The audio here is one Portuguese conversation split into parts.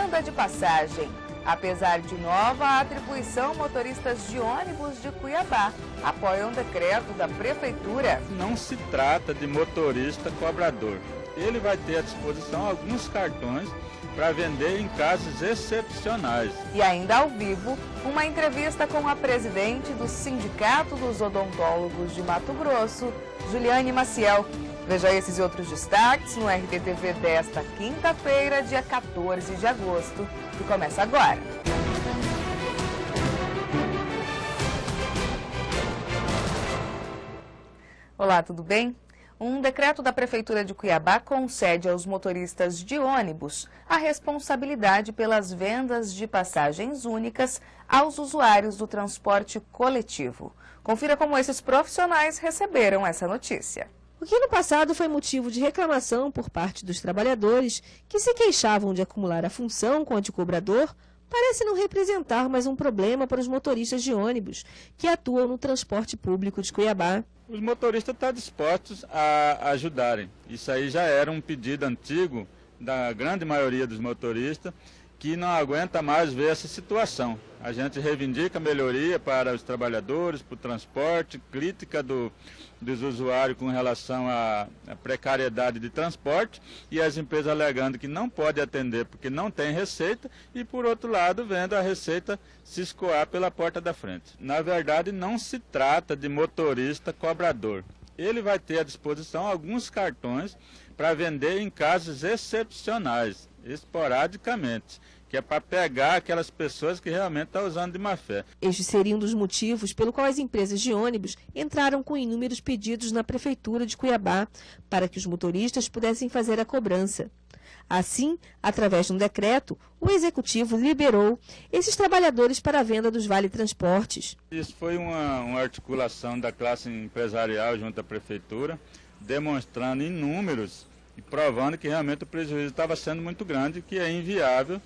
venda de passagem. Apesar de nova atribuição, motoristas de ônibus de Cuiabá apoiam o decreto da Prefeitura. Não se trata de motorista cobrador. Ele vai ter à disposição alguns cartões para vender em casos excepcionais. E ainda ao vivo, uma entrevista com a presidente do Sindicato dos Odontólogos de Mato Grosso, Juliane Maciel. Veja esses e outros destaques no RDTV desta quinta-feira, dia 14 de agosto, que começa agora. Olá, tudo bem? Um decreto da Prefeitura de Cuiabá concede aos motoristas de ônibus a responsabilidade pelas vendas de passagens únicas aos usuários do transporte coletivo. Confira como esses profissionais receberam essa notícia. O que no passado foi motivo de reclamação por parte dos trabalhadores que se queixavam de acumular a função com a de cobrador, parece não representar mais um problema para os motoristas de ônibus que atuam no transporte público de Cuiabá. Os motoristas estão dispostos a ajudarem. Isso aí já era um pedido antigo da grande maioria dos motoristas que não aguenta mais ver essa situação. A gente reivindica melhoria para os trabalhadores, para o transporte, crítica dos usuários com relação à precariedade de transporte e as empresas alegando que não pode atender porque não tem receita e, por outro lado, vendo a receita se escoar pela porta da frente. Na verdade, não se trata de motorista cobrador. Ele vai ter à disposição alguns cartões para vender em casos excepcionais, esporadicamente, que é para pegar aquelas pessoas que realmente estão usando de má fé. Este seria um dos motivos pelo qual as empresas de ônibus entraram com inúmeros pedidos na Prefeitura de Cuiabá para que os motoristas pudessem fazer a cobrança. Assim, através de um decreto, o Executivo liberou esses trabalhadores para a venda dos vale-transportes. Isso foi uma articulação da classe empresarial junto à Prefeitura, demonstrando em números e provando que realmente o prejuízo estava sendo muito grande, que é inviável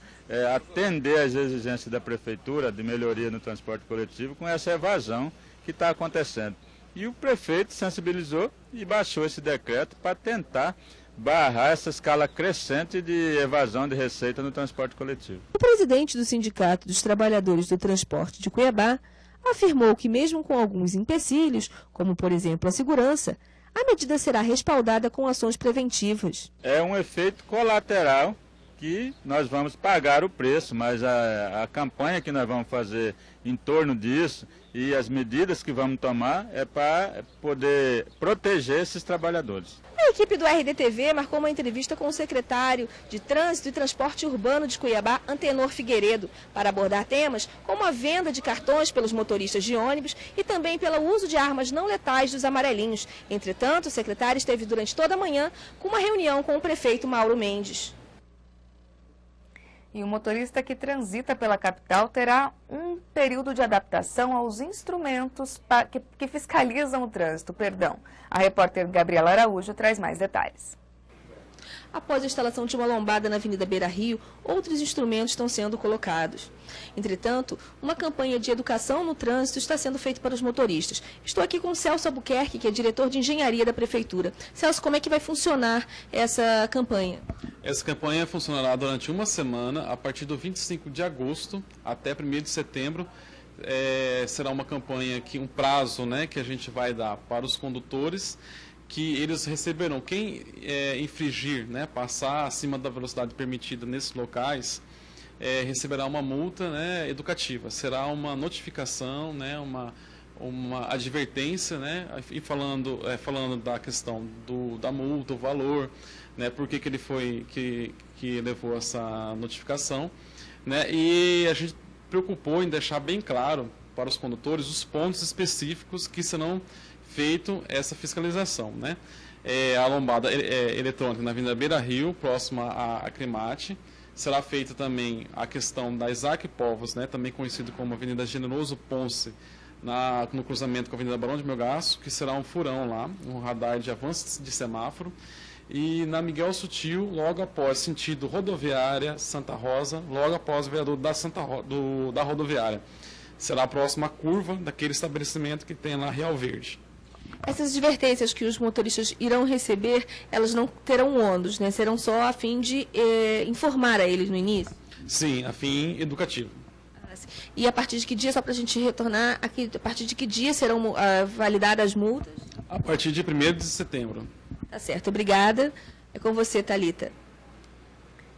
atender às exigências da Prefeitura de melhoria no transporte coletivo com essa evasão que está acontecendo. E o prefeito sensibilizou e baixou esse decreto para tentar barrar essa escala crescente de evasão de receita no transporte coletivo. O presidente do Sindicato dos Trabalhadores do Transporte de Cuiabá afirmou que mesmo com alguns empecilhos, como por exemplo a segurança, a medida será respaldada com ações preventivas. É um efeito colateral que nós vamos pagar o preço, mas a campanha que nós vamos fazer em torno disso e as medidas que vamos tomar é para poder proteger esses trabalhadores. A equipe do RDTV marcou uma entrevista com o secretário de Trânsito e Transporte Urbano de Cuiabá, Antenor Figueiredo, para abordar temas como a venda de cartões pelos motoristas de ônibus e também pelo uso de armas não letais dos amarelinhos. Entretanto, o secretário esteve durante toda a manhã com uma reunião com o prefeito Mauro Mendes. E o motorista que transita pela capital terá um período de adaptação aos instrumentos que fiscalizam o trânsito. A repórter Gabriela Araújo traz mais detalhes. Após a instalação de uma lombada na Avenida Beira Rio, outros instrumentos estão sendo colocados. Entretanto, uma campanha de educação no trânsito está sendo feita para os motoristas. Estou aqui com o Celso Albuquerque, que é diretor de engenharia da Prefeitura. Celso, como é que vai funcionar essa campanha? Essa campanha funcionará durante uma semana, a partir do 25 de agosto até 1º de setembro. Será uma campanha que um prazo, que a gente vai dar para os condutores, que eles receberão. Quem infringir, passar acima da velocidade permitida nesses locais, receberá uma multa educativa. Será uma notificação, uma advertência, e falando da questão da multa, o valor, por que ele foi que levou essa notificação, e a gente preocupou em deixar bem claro para os condutores os pontos específicos que serão feito essa fiscalização, a lombada eletrônica na Avenida Beira Rio, próxima à Acrimate. Será feita também a questão da Isaac Povos, também conhecido como Avenida Generoso Ponce, no cruzamento com a Avenida Barão de Melgaço, que será um furão lá, um radar de avanço de semáforo. E na Miguel Sutil, logo após, sentido rodoviária Santa Rosa, logo após o viaduto da rodoviária. Será a próxima curva daquele estabelecimento que tem lá Real Verde. Essas advertências que os motoristas irão receber, elas não terão ônus, serão só a fim de informar a eles no início? Sim, a fim educativo. E a partir de que dia, só para a gente retornar aqui, a partir de que dia serão validadas as multas? A partir de 1º de setembro. Tá certo, obrigada. É com você, Thalita.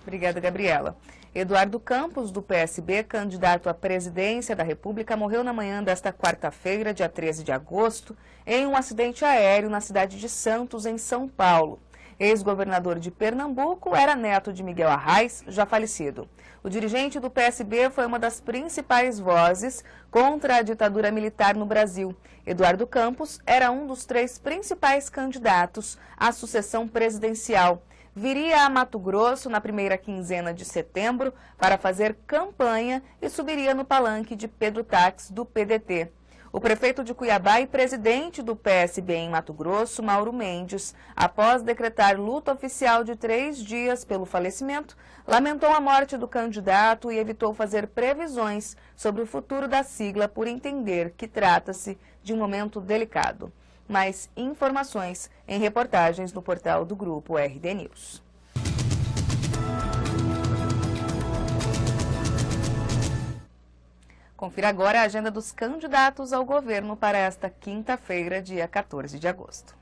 Obrigada, Gabriela. Eduardo Campos, do PSB, candidato à presidência da República, morreu na manhã desta quarta-feira, dia 13 de agosto, em um acidente aéreo na cidade de Santos, em São Paulo. Ex-governador de Pernambuco, era neto de Miguel Arraes, já falecido. O dirigente do PSB foi uma das principais vozes contra a ditadura militar no Brasil. Eduardo Campos era um dos 3 principais candidatos à sucessão presidencial. Viria a Mato Grosso na primeira quinzena de setembro para fazer campanha e subiria no palanque de Pedro Táxi, do PDT. O prefeito de Cuiabá e presidente do PSB em Mato Grosso, Mauro Mendes, após decretar luto oficial de 3 dias pelo falecimento, lamentou a morte do candidato e evitou fazer previsões sobre o futuro da sigla por entender que trata-se de um momento delicado. Mais informações em reportagens no portal do Grupo RD News. Confira agora a agenda dos candidatos ao governo para esta quinta-feira, dia 14 de agosto.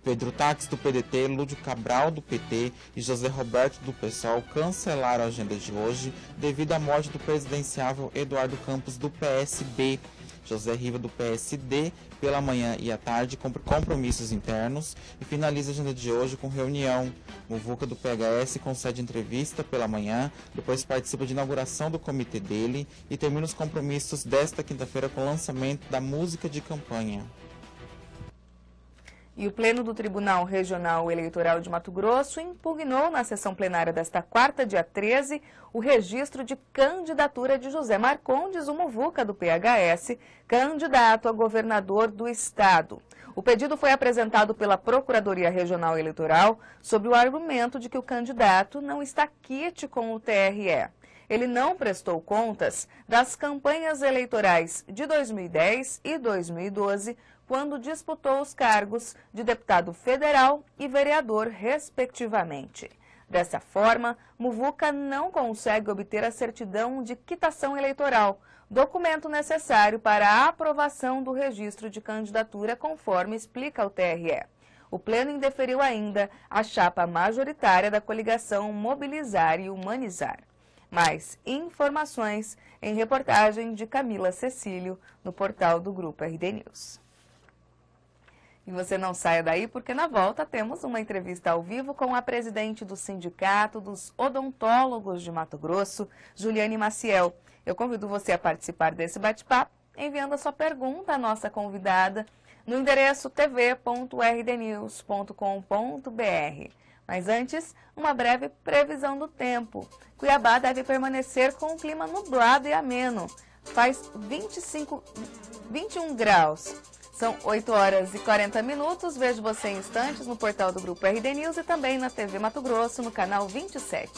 Pedro Táxi, do PDT, Lúdio Cabral, do PT e José Roberto, do PSOL, cancelaram a agenda de hoje devido à morte do presidenciável Eduardo Campos, do PSB. José Riva, do PSD, pela manhã e à tarde, cumpre compromissos internos e finaliza a agenda de hoje com reunião. Muvuca, do PHS, concede entrevista pela manhã, depois participa de inauguração do comitê dele e termina os compromissos desta quinta-feira com o lançamento da música de campanha. E o Pleno do Tribunal Regional Eleitoral de Mato Grosso impugnou na sessão plenária desta quarta, dia 13, o registro de candidatura de José Marcondes, o Muvuca, do PHS, candidato a governador do estado. O pedido foi apresentado pela Procuradoria Regional Eleitoral sob o argumento de que o candidato não está quite com o TRE. Ele não prestou contas das campanhas eleitorais de 2010 e 2012, quando disputou os cargos de deputado federal e vereador, respectivamente. Dessa forma, Muvuca não consegue obter a certidão de quitação eleitoral, documento necessário para a aprovação do registro de candidatura, conforme explica o TRE. O Pleno indeferiu ainda a chapa majoritária da coligação Mobilizar e Humanizar. Mais informações em reportagem de Camila Cecílio, no portal do Grupo RD News. E você não saia daí, porque na volta temos uma entrevista ao vivo com a presidente do Sindicato dos Odontólogos de Mato Grosso, Juliane Maciel. Eu convido você a participar desse bate-papo, enviando a sua pergunta à nossa convidada no endereço tv.rdnews.com.br. Mas antes, uma breve previsão do tempo. Cuiabá deve permanecer com um clima nublado e ameno. Faz 21 graus. São 8 horas e 40 minutos. Vejo você em instantes no portal do Grupo RD News e também na TV Mato Grosso, no canal 27.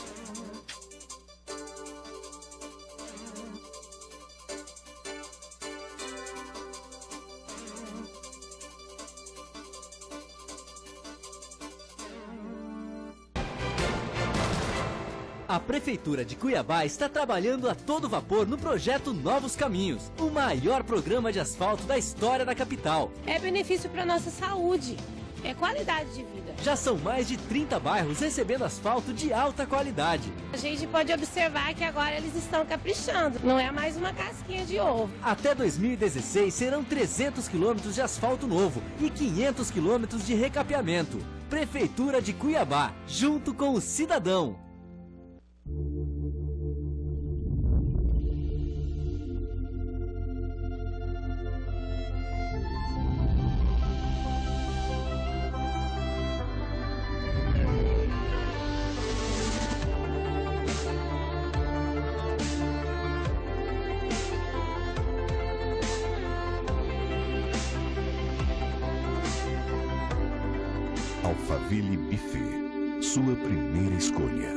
A Prefeitura de Cuiabá está trabalhando a todo vapor no projeto Novos Caminhos, o maior programa de asfalto da história da capital. É benefício para a nossa saúde, é qualidade de vida. Já são mais de 30 bairros recebendo asfalto de alta qualidade. A gente pode observar que agora eles estão caprichando, não é mais uma casquinha de ovo. Até 2016 serão 300 quilômetros de asfalto novo e 500 quilômetros de recapeamento. Prefeitura de Cuiabá, junto com o cidadão. Alphaville Buffet, sua primeira escolha.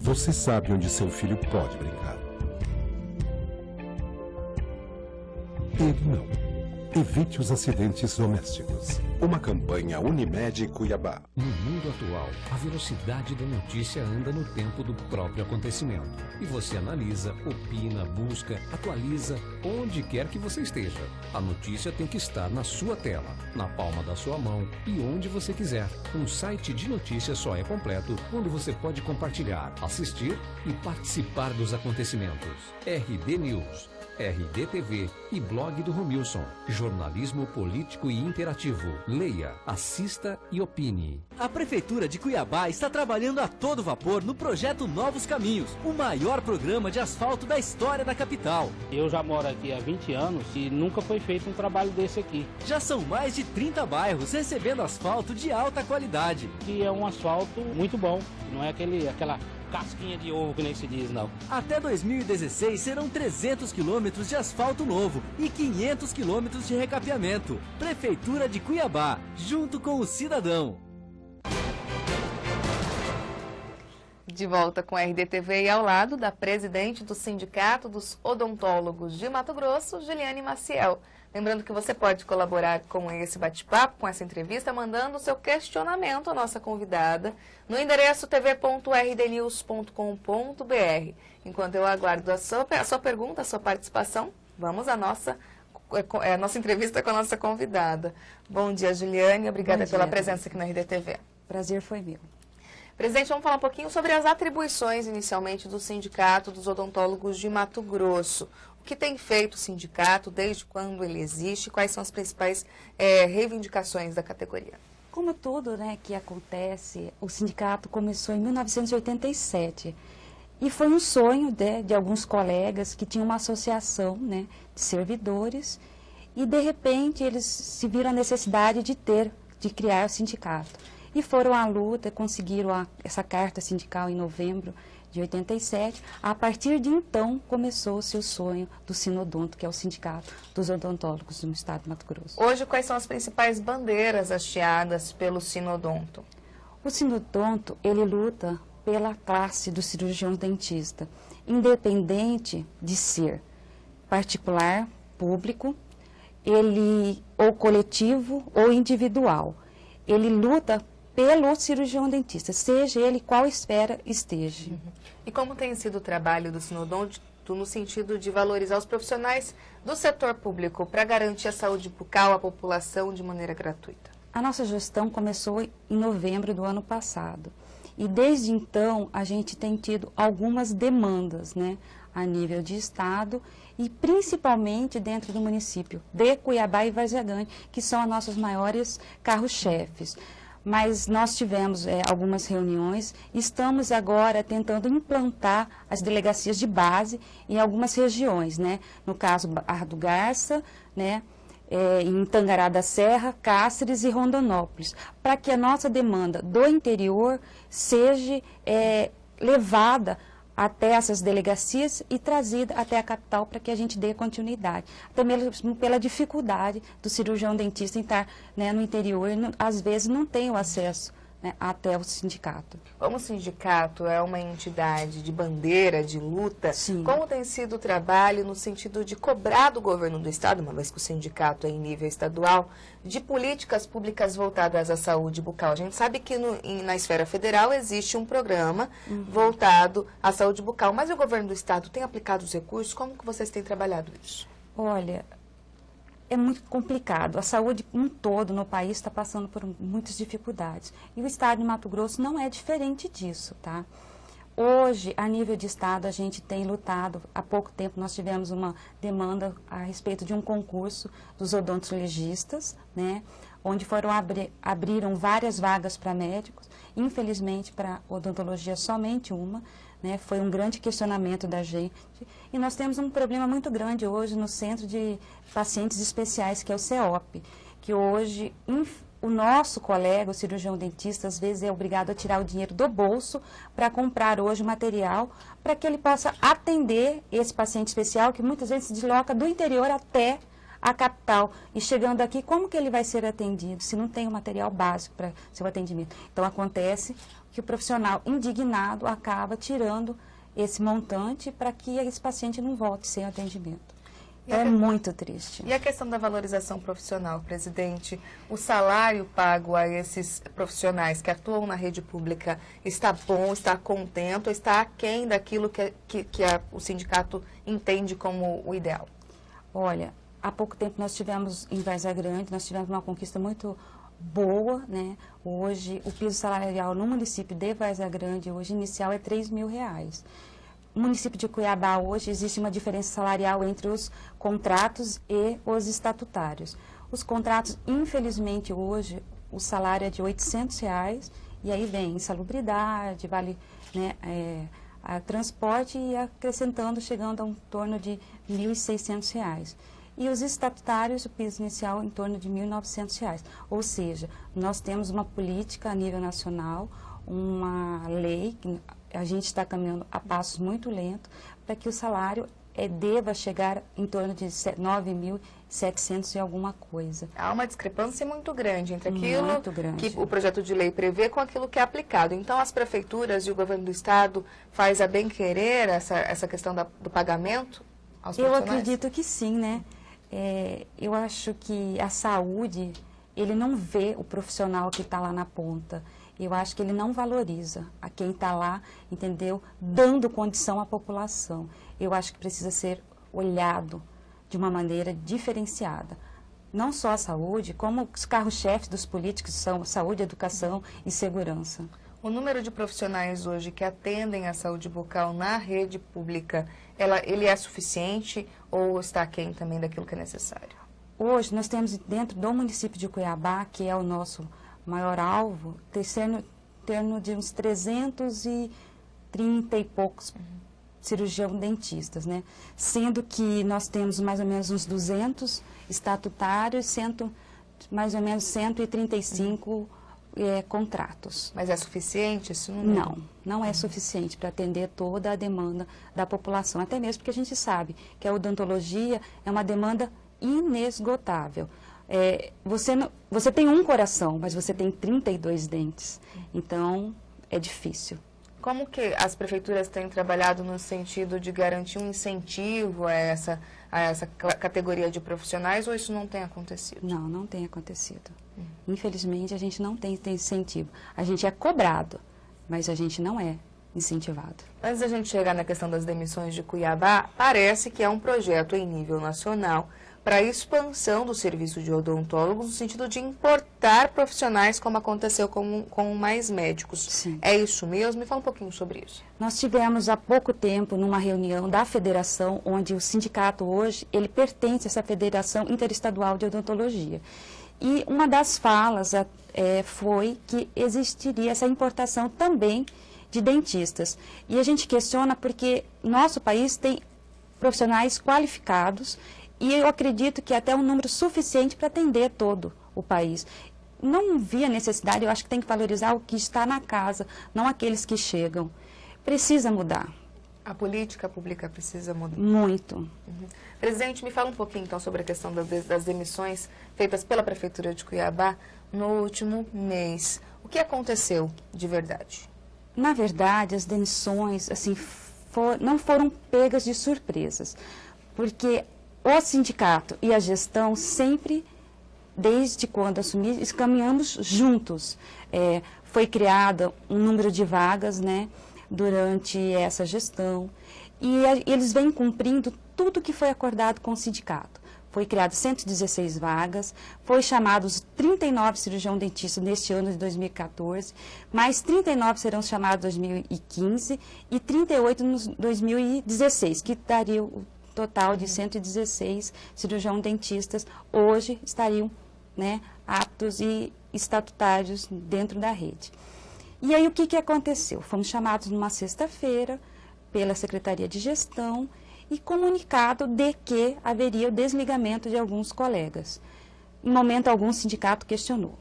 Você sabe onde seu filho pode brincar. Ele não. Evite os acidentes domésticos. Uma campanha Unimed Cuiabá. No mundo atual, a velocidade da notícia anda no tempo do próprio acontecimento. E você analisa, opina, busca, atualiza, onde quer que você esteja. A notícia tem que estar na sua tela, na palma da sua mão e onde você quiser. Um site de notícias só é completo quando você pode compartilhar, assistir e participar dos acontecimentos. RD News, RD TV e blog do Romilson. Jornalismo político e interativo. Leia, assista e opine. A Prefeitura de Cuiabá está trabalhando a todo vapor no projeto Novos Caminhos, o maior programa de asfalto da história da capital. Eu já moro aqui há 20 anos e nunca foi feito um trabalho desse aqui. Já são mais de 30 bairros recebendo asfalto de alta qualidade. E é um asfalto muito bom, não é aquela casquinha de ovo que nem se diz, não. Até 2016 serão 300 quilômetros de asfalto novo e 500 quilômetros de recapeamento. Prefeitura de Cuiabá, junto com o cidadão. De volta com a RDTV e ao lado da presidente do Sindicato dos Odontólogos de Mato Grosso, Giliane Maciel. Lembrando que você pode colaborar com esse bate-papo, com essa entrevista, mandando o seu questionamento à nossa convidada no endereço tv.rdnews.com.br. Enquanto eu aguardo a sua pergunta, a sua participação, vamos à nossa entrevista com a nossa convidada. Bom dia, Giliane. Obrigada pela presença aqui na RDTV. Prazer foi meu. Presidente, vamos falar um pouquinho sobre as atribuições, inicialmente, do Sindicato dos Odontólogos de Mato Grosso. O que tem feito o sindicato, desde quando ele existe, quais são as principais reivindicações da categoria? Como tudo, né, que acontece, o sindicato começou em 1987 e foi um sonho de alguns colegas que tinham uma associação, né, de servidores e, de repente, eles se viram a necessidade de criar o sindicato. E foram à luta, conseguiram essa carta sindical em novembro de 87. A partir de então, começou-se o sonho do Sinodonto, que é o Sindicato dos Odontólogos no estado de Mato Grosso. Hoje, quais são as principais bandeiras hasteadas pelo Sinodonto? O Sinodonto, ele luta pela classe do cirurgião dentista, independente de ser particular, público, ou coletivo ou individual. Ele luta pelo cirurgião dentista, seja ele qual esfera esteja. E como tem sido o trabalho do Sinodonto no sentido de valorizar os profissionais do setor público para garantir a saúde bucal à população de maneira gratuita? A nossa gestão começou em novembro do ano passado. E desde então a gente tem tido algumas demandas, né, a nível de estado e principalmente dentro do município de Cuiabá e Várzea Grande, que são as nossas maiores carro-chefes. Mas nós tivemos algumas reuniões, estamos agora tentando implantar as delegacias de base em algumas regiões, né? No caso, Barra do Garça, né? Em Tangará da Serra, Cáceres e Rondonópolis, para que a nossa demanda do interior seja levada até essas delegacias e trazida até a capital para que a gente dê continuidade. Também pela dificuldade do cirurgião dentista em estar, né, no interior e às vezes não tem o acesso, né, até o sindicato. Como o sindicato é uma entidade de bandeira, de luta, sim, como tem sido o trabalho no sentido de cobrar do governo do estado, uma vez que o sindicato é em nível estadual, de políticas públicas voltadas à saúde bucal? A gente sabe que na esfera federal existe um programa voltado à saúde bucal, mas o governo do estado tem aplicado os recursos? Como que vocês têm trabalhado isso? Olha, é muito complicado. A saúde um todo no país está passando por muitas dificuldades. E o estado de Mato Grosso não é diferente disso, tá? Hoje, a nível de estado, a gente tem lutado. Há pouco tempo nós tivemos uma demanda a respeito de um concurso dos odontologistas, né? Onde abriram várias vagas para médicos. Infelizmente, para odontologia, somente uma. Né? Foi um grande questionamento da gente. E nós temos um problema muito grande hoje no Centro de Pacientes Especiais, que é o CEOP, que hoje o nosso colega, o cirurgião dentista, às vezes é obrigado a tirar o dinheiro do bolso para comprar hoje o material para que ele possa atender esse paciente especial, que muitas vezes se desloca do interior até a capital. E chegando aqui, como que ele vai ser atendido se não tem o material básico para seu atendimento? Então, acontece que o profissional indignado acaba tirando esse montante para que esse paciente não volte sem atendimento. É muito triste. E a questão da valorização profissional, presidente? O salário pago a esses profissionais que atuam na rede pública está bom, está contente ou está aquém daquilo que o sindicato entende como o ideal? Olha, há pouco tempo nós tivemos em Várzea Grande, nós tivemos uma conquista muito boa, né? Hoje, o piso salarial no município de Várzea Grande, hoje inicial é R$3.000. No município de Cuiabá, hoje, existe uma diferença salarial entre os contratos e os estatutários. Os contratos, infelizmente, hoje, o salário é de R$800, e aí vem insalubridade, vale, né, a transporte e acrescentando, chegando a um torno de R$1.600. E os estatutários, o piso inicial, em torno de R$1.900. Ou seja, nós temos uma política a nível nacional, uma lei que a gente está caminhando a passos muito lentos para que o salário deva chegar em torno de 9.700 e alguma coisa. Há uma discrepância muito grande entre aquilo que o projeto de lei prevê com aquilo que é aplicado. Então, as prefeituras e o governo do Estado faz a bem-querer essa questão do pagamento aos profissionais? Eu acredito que sim, né? Eu acho que a saúde, ele não vê o profissional que está lá na ponta. Eu acho que ele não valoriza a quem está lá, entendeu? Dando condição à população. Eu acho que precisa ser olhado de uma maneira diferenciada. Não só a saúde, como os carros-chefes dos políticos são saúde, educação e segurança. O número de profissionais hoje que atendem a saúde bucal na rede pública, ele é suficiente ou está aquém também daquilo que é necessário? Hoje nós temos dentro do município de Cuiabá, que é o nosso maior alvo, terno de uns 330 e poucos cirurgião dentistas, né? Sendo que nós temos mais ou menos uns 200 estatutários, mais ou menos 135 contratos. Mas é suficiente isso? Não é suficiente para atender toda a demanda da população, até mesmo porque a gente sabe que a odontologia é uma demanda inesgotável. Você tem um coração, mas você tem 32 dentes, então é difícil. Como que as prefeituras têm trabalhado no sentido de garantir um incentivo a essa categoria de profissionais ou isso não tem acontecido? Não tem acontecido. Infelizmente, a gente não tem incentivo. A gente é cobrado, mas a gente não é incentivado. Antes da gente chegar na questão das demissões de Cuiabá, parece que é um projeto em nível nacional para a expansão do serviço de odontólogos no sentido de importar profissionais, como aconteceu com mais médicos. Sim. É isso mesmo? Me fala um pouquinho sobre isso. Nós tivemos há pouco tempo numa reunião da federação, onde o sindicato hoje, ele pertence a essa Federação Interestadual de Odontologia. E uma das falas foi que existiria essa importação também de dentistas. E a gente questiona porque nosso país tem profissionais qualificados e eu acredito que até um número suficiente para atender todo o país. Não vi a necessidade, eu acho que tem que valorizar o que está na casa, não aqueles que chegam. Precisa mudar. A política pública precisa mudar? Muito. Presidente, me fala um pouquinho então sobre a questão das demissões feitas pela Prefeitura de Cuiabá no último mês. O que aconteceu de verdade? Na verdade, as demissões assim, não foram pegas de surpresas, porque o sindicato e a gestão sempre, desde quando assumi, caminhamos juntos. Foi criado um número de vagas, né, durante essa gestão e eles vêm cumprindo tudo que foi acordado com o sindicato. Foi criado 116 vagas, foi chamados 39 cirurgião-dentistas neste ano de 2014, mais 39 serão chamados em 2015 e 38 em 2016, que daria o total de 116 cirurgião-dentistas hoje estariam, né, aptos e estatutários dentro da rede. E aí o que aconteceu? Fomos chamados numa sexta-feira pela Secretaria de Gestão e comunicado de que haveria o desligamento de alguns colegas. Em momento algum, o sindicato questionou.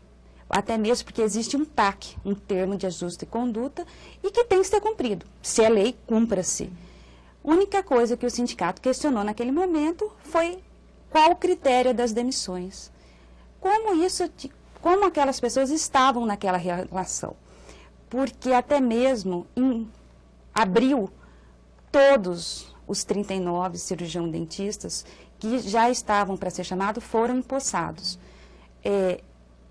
Até mesmo porque existe um TAC, um termo de ajuste e conduta, e que tem que ser cumprido. Se é lei, cumpra-se. A única coisa que o sindicato questionou naquele momento foi qual o critério das demissões. Como aquelas pessoas estavam naquela relação. Porque até mesmo em abril, todos os 39 cirurgião-dentistas que já estavam para ser chamados foram empossados.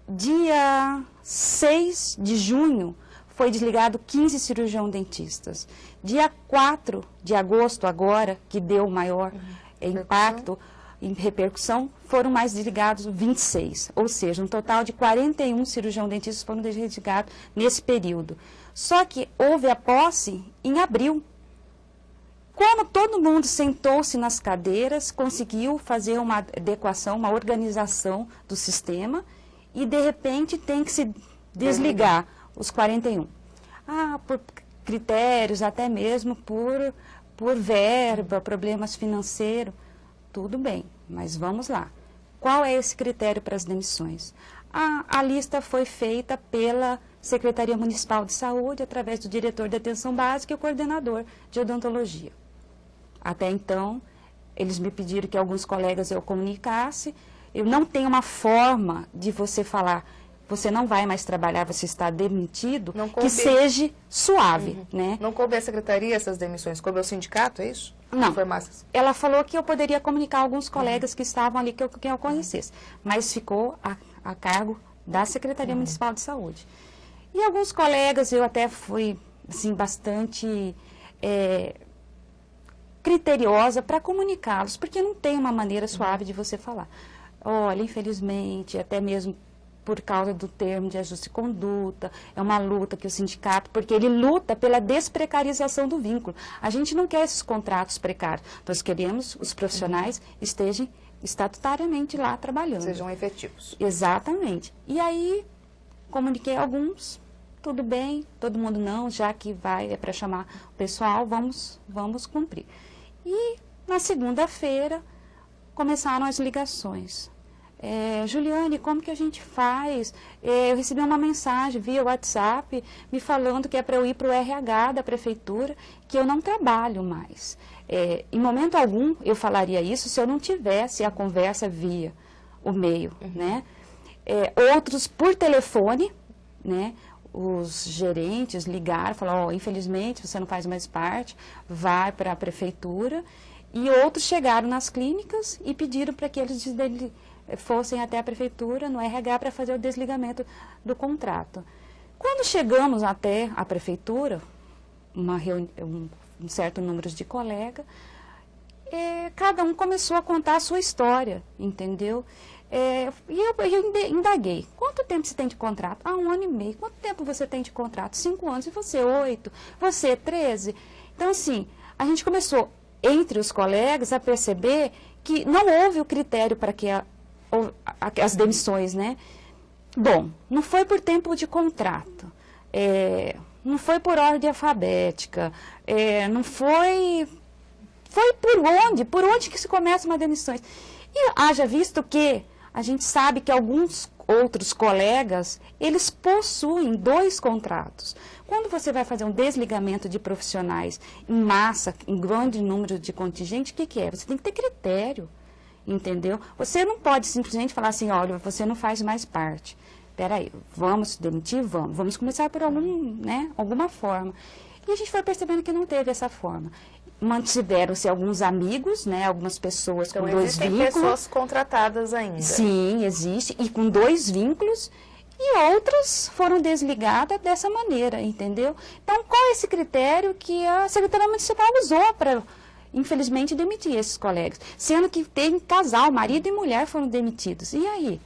Dia 6 de junho foi desligado 15 cirurgião-dentistas. Dia 4 de agosto, agora, que deu maior impacto em repercussão, foram mais desligados 26. Ou seja, um total de 41 cirurgião-dentistas foram desligados nesse período. Só que houve a posse em abril. Como todo mundo sentou-se nas cadeiras, conseguiu fazer uma adequação, uma organização do sistema, e de repente tem que se desligar os 41. Por critérios, até mesmo por verba, problemas financeiros, tudo bem, mas vamos lá. Qual é esse critério para as demissões? A lista foi feita pela Secretaria Municipal de Saúde, através do diretor de atenção básica e o coordenador de odontologia. Até então, eles me pediram que alguns colegas eu comunicasse. Eu não tenho uma forma de você falar, você não vai mais trabalhar, você está demitido, que seja suave, né? Não coube à secretaria essas demissões, coube ao sindicato, é isso? Não, ela falou que eu poderia comunicar alguns colegas que estavam ali, que eu conhecesse, mas ficou a cargo da Secretaria Municipal de Saúde. E alguns colegas eu até fui, assim, bastante criteriosa para comunicá-los, porque não tem uma maneira suave de você falar. Olha, infelizmente, até mesmo por causa do termo de ajuste de conduta, é uma luta que o sindicato, porque ele luta pela desprecarização do vínculo. A gente não quer esses contratos precários, nós queremos os profissionais estejam estatutariamente lá trabalhando. Sejam efetivos. Exatamente. E aí, comuniquei alguns, tudo bem, todo mundo não, já que é para chamar o pessoal, vamos cumprir. E na segunda-feira começaram as ligações. Juliane, como que a gente faz? Eu recebi uma mensagem via WhatsApp me falando que é para eu ir para o RH da prefeitura, que eu não trabalho mais. Em momento algum eu falaria isso se eu não tivesse a conversa via o meio, né? Outros por telefone, né? Os gerentes ligaram, falaram, infelizmente você não faz mais parte, vai para a prefeitura. E outros chegaram nas clínicas e pediram para que eles fossem até a prefeitura, no RH, para fazer o desligamento do contrato. Quando chegamos até a prefeitura, um certo número de colegas, cada um começou a contar a sua história, entendeu? E eu indaguei, quanto tempo você tem de contrato? 1 ano e meio. Quanto tempo você tem de contrato? 5 anos. E você, 8? Você, 13? Então, assim, a gente começou, entre os colegas, a perceber que não houve o critério para que as demissões, né? Bom, não foi por tempo de contrato, não foi por ordem alfabética, não foi... Foi por onde que se começa uma demissão. E haja visto que a gente sabe que alguns outros colegas, eles possuem 2 contratos. Quando você vai fazer um desligamento de profissionais em massa, em grande número de contingente, o que é? Você tem que ter critério, entendeu? Você não pode simplesmente falar assim, olha, você não faz mais parte. Espera aí, vamos demitir? Vamos começar por alguma forma. E a gente foi percebendo que não teve essa forma. Mantiveram-se alguns amigos, né, algumas pessoas então, com 2 vínculos. Existem pessoas contratadas ainda. Sim, existe, e com 2 vínculos, e outras foram desligadas dessa maneira, entendeu? Então, qual é esse critério que a Secretaria Municipal usou para, infelizmente, demitir esses colegas? Sendo que tem casal, marido e mulher foram demitidos. E aí?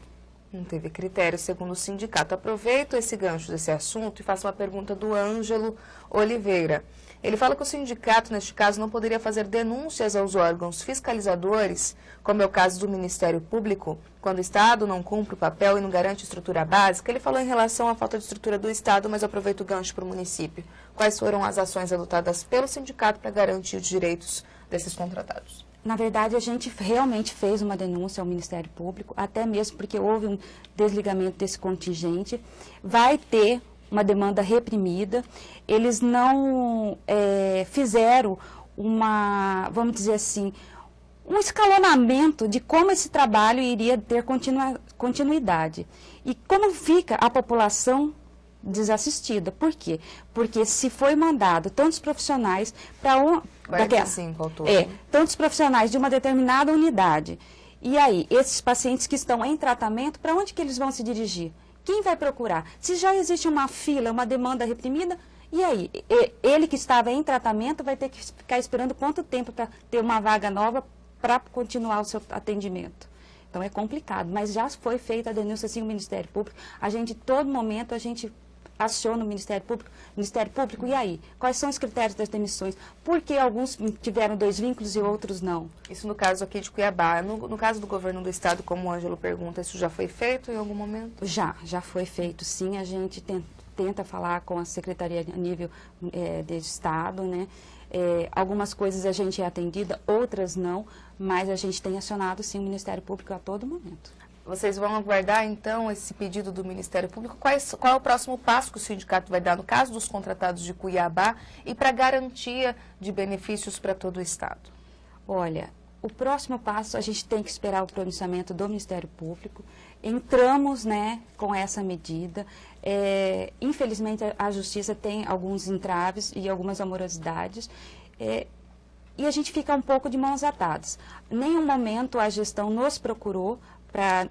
Não teve critério, segundo o sindicato. Aproveito esse gancho desse assunto e faço uma pergunta do Ângelo Oliveira. Ele fala que o sindicato, neste caso, não poderia fazer denúncias aos órgãos fiscalizadores, como é o caso do Ministério Público, quando o Estado não cumpre o papel e não garante estrutura básica. Ele falou em relação à falta de estrutura do Estado, mas aproveito o gancho para o município. Quais foram as ações adotadas pelo sindicato para garantir os direitos desses contratados? Na verdade, a gente realmente fez uma denúncia ao Ministério Público, até mesmo porque houve um desligamento desse contingente. Vai ter uma demanda reprimida. Eles não fizeram vamos dizer assim, um escalonamento de como esse trabalho iria ter continuidade. E como fica a população desassistida. Por quê? Porque se foi mandado tantos profissionais para tantos profissionais de uma determinada unidade, e aí, esses pacientes que estão em tratamento, para onde que eles vão se dirigir? Quem vai procurar? Se já existe uma fila, uma demanda reprimida, e aí? Ele que estava em tratamento vai ter que ficar esperando quanto tempo para ter uma vaga nova para continuar o seu atendimento? Então é complicado, mas já foi feita a denúncia sim ao Ministério Público. A gente, todo momento, a gente aciona o Ministério Público, e aí? Quais são os critérios das demissões? Por que alguns tiveram 2 vínculos e outros não? Isso no caso aqui de Cuiabá. No caso do governo do estado, como o Ângelo pergunta, isso já foi feito em algum momento? Já foi feito, sim. A gente tenta falar com a Secretaria a nível de Estado, né? Algumas coisas a gente é atendida, outras não, mas a gente tem acionado, sim, o Ministério Público a todo momento. Vocês vão aguardar, então, esse pedido do Ministério Público? Qual é o próximo passo que o sindicato vai dar no caso dos contratados de Cuiabá e para garantia de benefícios para todo o estado? Olha, o próximo passo a gente tem que esperar o pronunciamento do Ministério Público. Entramos, né, com essa medida. Infelizmente, a Justiça tem alguns entraves e algumas amorosidades. E a gente fica um pouco de mãos atadas. Em nenhum momento a gestão nos procurou para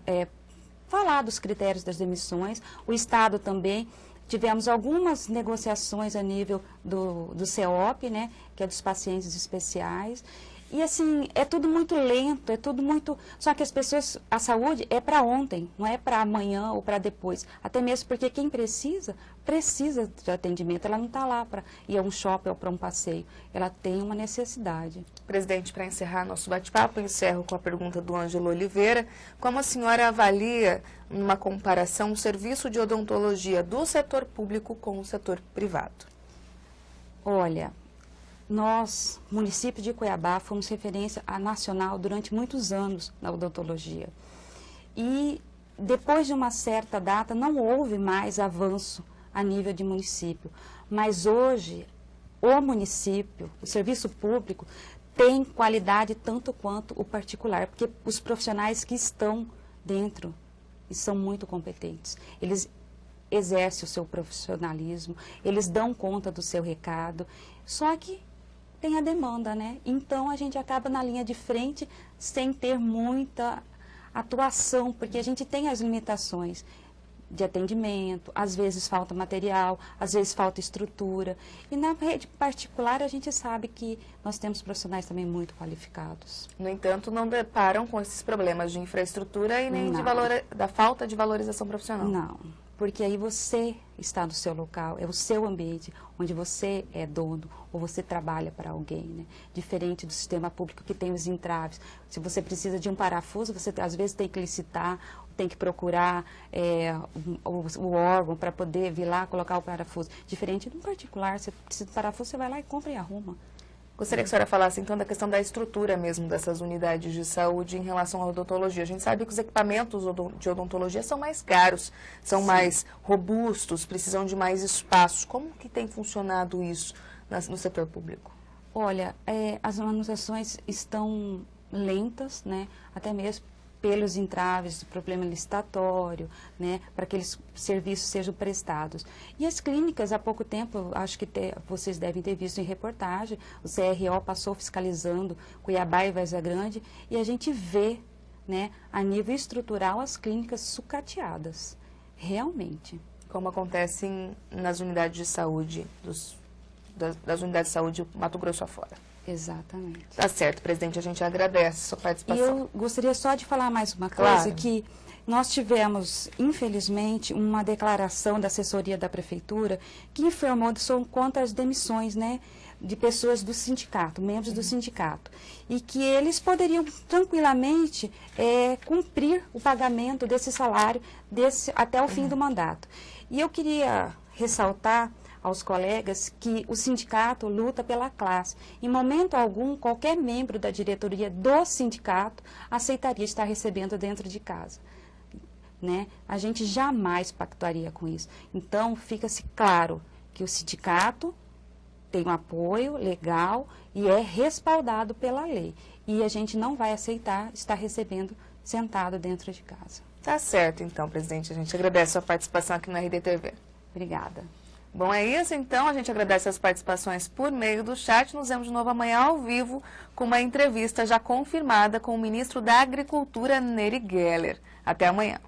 falar dos critérios das demissões. O Estado também. Tivemos algumas negociações a nível do CEOP, né, que é dos pacientes especiais. E assim, é tudo muito lento, é tudo muito... Só que as pessoas, a saúde é para ontem, não é para amanhã ou para depois. Até mesmo porque quem precisa de atendimento. Ela não está lá para ir a um shopping ou para um passeio. Ela tem uma necessidade. Presidente, para encerrar nosso bate-papo, eu encerro com a pergunta do Ângelo Oliveira. Como a senhora avalia, numa comparação, o serviço de odontologia do setor público com o setor privado? Olha... Nós, município de Cuiabá, fomos referência nacional durante muitos anos na odontologia. E depois de uma certa data não houve mais avanço a nível de município. Mas hoje, o município, o serviço público, tem qualidade tanto quanto o particular, porque os profissionais que estão dentro são muito competentes. Eles exercem o seu profissionalismo, eles dão conta do seu recado, só que tem a demanda, né? Então, a gente acaba na linha de frente sem ter muita atuação, porque a gente tem as limitações de atendimento, às vezes falta material, às vezes falta estrutura. E na rede particular, a gente sabe que nós temos profissionais também muito qualificados. No entanto, não deparam com esses problemas de infraestrutura e nem da falta de valorização profissional. Não. Porque aí você está no seu local, é o seu ambiente, onde você é dono ou você trabalha para alguém, né? Diferente do sistema público que tem os entraves. Se você precisa de um parafuso, você às vezes tem que licitar, tem que procurar o órgão para poder vir lá colocar o parafuso. Diferente do particular, você precisa de parafuso, você vai lá e compra e arruma. Gostaria que a senhora falasse, então, da questão da estrutura mesmo dessas unidades de saúde em relação à odontologia. A gente sabe que os equipamentos de odontologia são mais caros, são mais robustos, precisam de mais espaço. Como que tem funcionado isso no setor público? Olha, as manutenções estão lentas, né? Até mesmo pelos entraves do problema licitatório, né, para que aqueles serviços sejam prestados. E as clínicas, há pouco tempo, acho que vocês devem ter visto em reportagem, o CRO passou fiscalizando Cuiabá e Várzea Grande, e a gente vê, né, a nível estrutural, as clínicas sucateadas, realmente. Como acontece nas unidades de saúde, das unidades de saúde Mato Grosso afora. Exatamente. Tá certo, presidente, a gente agradece a sua participação. E eu gostaria só de falar mais uma coisa, que nós tivemos, infelizmente, uma declaração da assessoria da prefeitura que informou contra as demissões, né, de pessoas do sindicato, membros do sindicato, e que eles poderiam tranquilamente cumprir o pagamento desse salário até o fim do mandato. E eu queria ressaltar aos colegas que o sindicato luta pela classe. Em momento algum, qualquer membro da diretoria do sindicato aceitaria estar recebendo dentro de casa, né? A gente jamais pactuaria com isso. Então, fica-se claro que o sindicato tem um apoio legal e é respaldado pela lei. E a gente não vai aceitar estar recebendo sentado dentro de casa. Tá certo, então, presidente. A gente agradece a sua participação aqui na RDTV. Obrigada. Bom, é isso então. A gente agradece as participações por meio do chat. Nos vemos de novo amanhã ao vivo com uma entrevista já confirmada com o ministro da Agricultura, Nery Geller. Até amanhã.